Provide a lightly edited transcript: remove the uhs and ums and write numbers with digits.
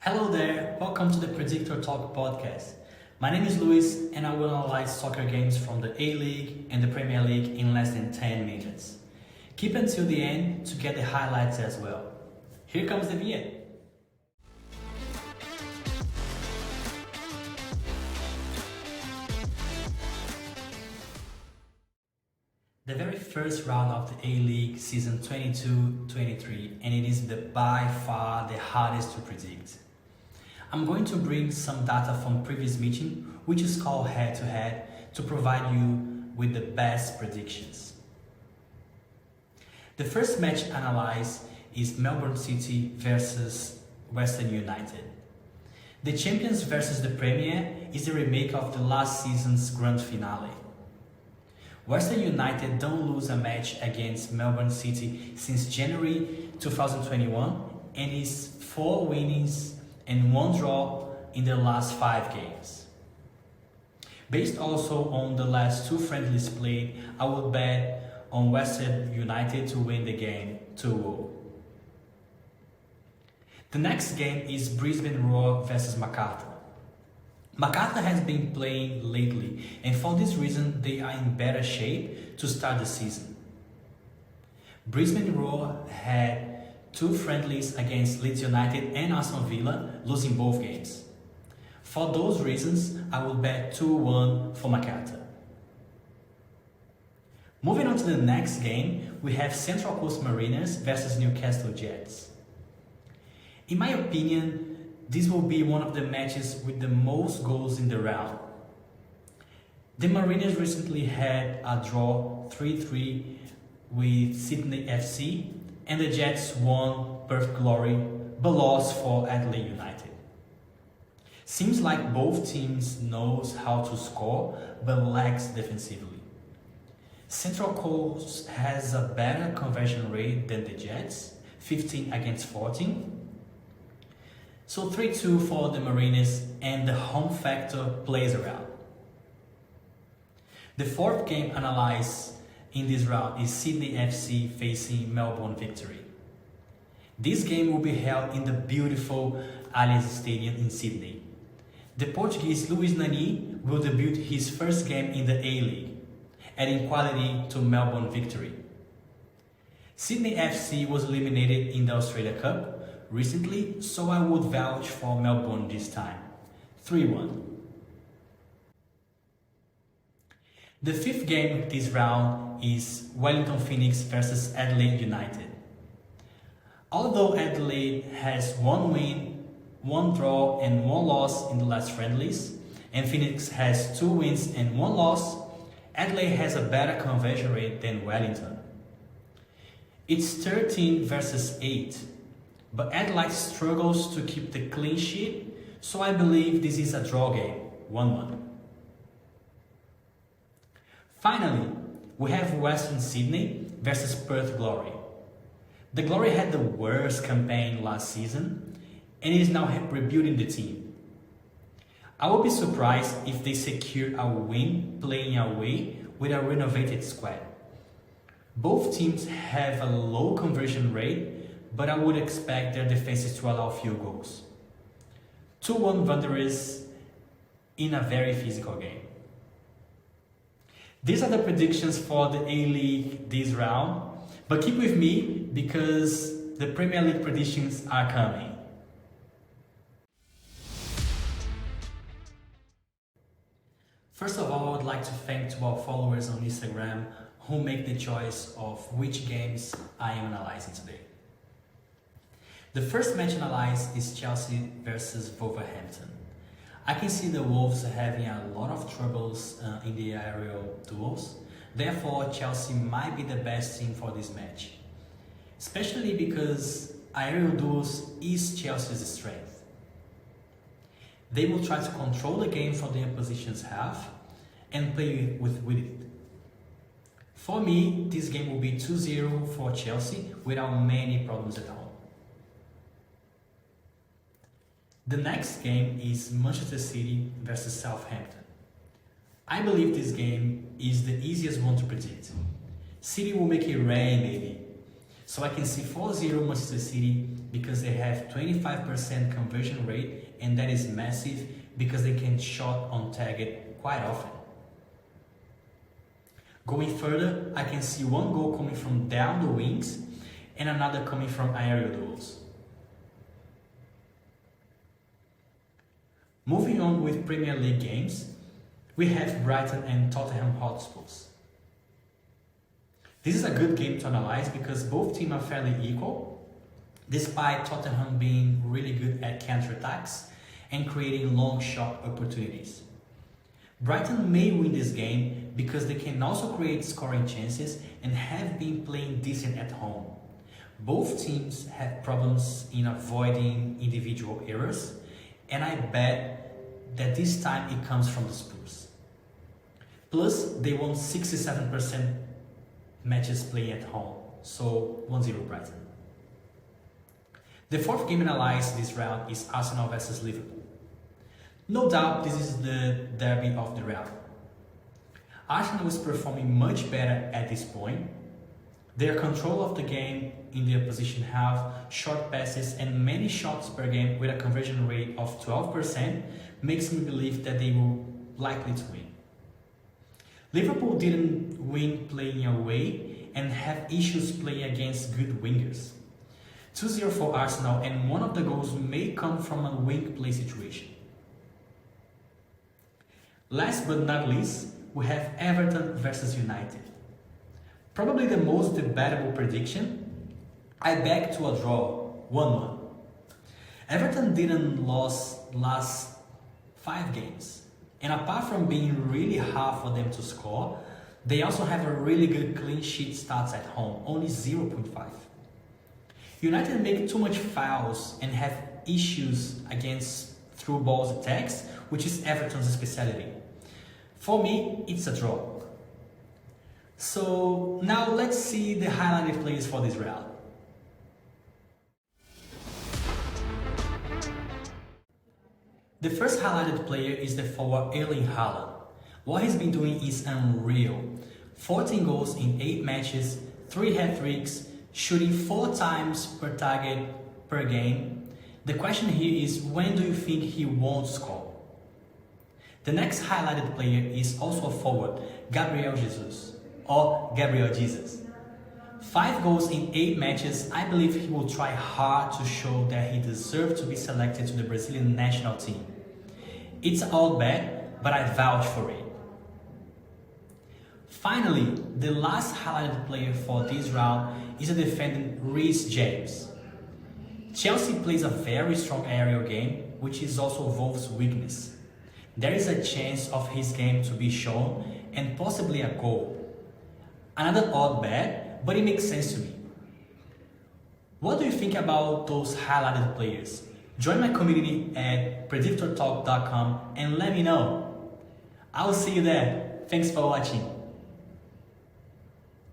Hello there, welcome to the Predictor Talk podcast. My name is Luis and I will analyze soccer games from the A-League and the Premier League in less than 10 minutes. Keep until the end to get the highlights as well. Here comes the vignette. The very first round of the A-League season 22-23, and it is by far the hardest to predict. I'm going to bring some data from previous meeting, which is called head-to-head, to provide you with the best predictions. The first match analyzed is Melbourne City versus Western United. The champions versus the Premier is the remake of the last season's grand finale. Western United don't lose a match against Melbourne City since January 2021 and is 4 winnings and 1 draw in their last 5 games. Based also on the last 2 friendlies played, I would bet on Western United to win the game 2-0. The next game is Brisbane Roar versus Macarthur. Macarthur has been playing lately, and for this reason they are in better shape to start the season. Brisbane Roar had 2 friendlies against Leeds United and Aston Villa, losing both games. For those reasons, I will bet 2-1 for Macarthur. Moving on to the next game, we have Central Coast Mariners versus Newcastle Jets. In my opinion, this will be one of the matches with the most goals in the round. The Mariners recently had a draw 3-3 with Sydney FC, and the Jets won Perth Glory but lost for Adelaide United. Seems like both teams knows how to score but lacks defensively. Central Coast has a better conversion rate than the Jets, 15 against 14. So 3-2 for the Mariners, and the home factor plays around. The fourth game analyzed in this round is Sydney FC facing Melbourne Victory. This game will be held in the beautiful Allianz Stadium in Sydney. The Portuguese Luis Nani will debut his first game in the A-League, adding quality to Melbourne Victory. Sydney FC was eliminated in the Australia Cup recently, so I would vouch for Melbourne this time. 3-1. The fifth game this round is Wellington Phoenix versus Adelaide United. Although Adelaide has 1 win, 1 draw and 1 loss in the last friendlies, and Phoenix has 2 wins and 1 loss, Adelaide has a better conversion rate than Wellington. It's 13 versus 8. But Adelaide struggles to keep the clean sheet, so I believe this is a draw game, 1-1. Finally, we have Western Sydney versus Perth Glory. The Glory had the worst campaign last season and is now rebuilding the team. I would be surprised if they secure a win playing away with a renovated squad. Both teams have a low conversion rate, but I would expect their defenses to allow few goals. 2-1 Wanderers in a very physical game. These are the predictions for the A-League this round, but keep with me because the Premier League predictions are coming. First of all, I would like to thank to our followers on Instagram who make the choice of which games I am analyzing today. The first match analyzed is Chelsea versus Wolverhampton. I can see the Wolves having a lot of troubles in the aerial duels. Therefore, Chelsea might be the best team for this match, especially because aerial duels is Chelsea's strength. They will try to control the game from the opposition's half and play with it. For me, this game will be 2-0 for Chelsea without many problems at home. The next game is Manchester City versus Southampton. I believe this game is the easiest one to predict. City will make it rain, baby. So I can see 4-0 Manchester City because they have 25% conversion rate, and that is massive because they can shot on target quite often. Going further, I can see one goal coming from down the wings and another coming from aerial duels. Moving on with Premier League games, we have Brighton and Tottenham Hotspurs. This is a good game to analyze because both teams are fairly equal, despite Tottenham being really good at counter-attacks and creating long shot opportunities. Brighton may win this game because they can also create scoring chances and have been playing decent at home. Both teams have problems in avoiding individual errors, and I bet that this time it comes from the Spurs. Plus, they won 67% matches playing at home, so 1-0 Brighton. The fourth game analyzed this round is Arsenal versus Liverpool. No doubt this is the derby of the round. Arsenal is performing much better at this point. Their control of the game in the opposition half, short passes and many shots per game with a conversion rate of 12% makes me believe that they will likely to win. Liverpool didn't win playing away and have issues playing against good wingers. 2-0 for Arsenal, and one of the goals may come from a wing play situation. Last but not least, we have Everton versus United. Probably the most debatable prediction. I beg to a draw, 1-1. Everton didn't lose last 5 games, and apart from being really hard for them to score, they also have a really good clean sheet stats at home, only 0.5. United make too much fouls and have issues against through balls attacks, which is Everton's specialty. For me, it's a draw. So now let's see the highlighted players for this round. The first highlighted player is the forward Erling Haaland. What he's been doing is unreal. 14 goals in 8 matches, 3 hat-tricks, shooting 4 times per target per game. The question here is, when do you think he won't score? The next highlighted player is also a forward, Gabriel Jesus, or Gabriel Jesus. 5 goals in 8 matches. I believe he will try hard to show that he deserves to be selected to the Brazilian national team. It's an old bet, but I vouch for it. Finally, the last highlighted player for this round is the defendant Reece James. Chelsea plays a very strong aerial game, which is also Wolves' weakness. There is a chance of his game to be shown and possibly a goal. Another odd bet, but it makes sense to me. What do you think about those highlighted players? Join my community at predictortalk.com and let me know. I'll see you there. Thanks for watching.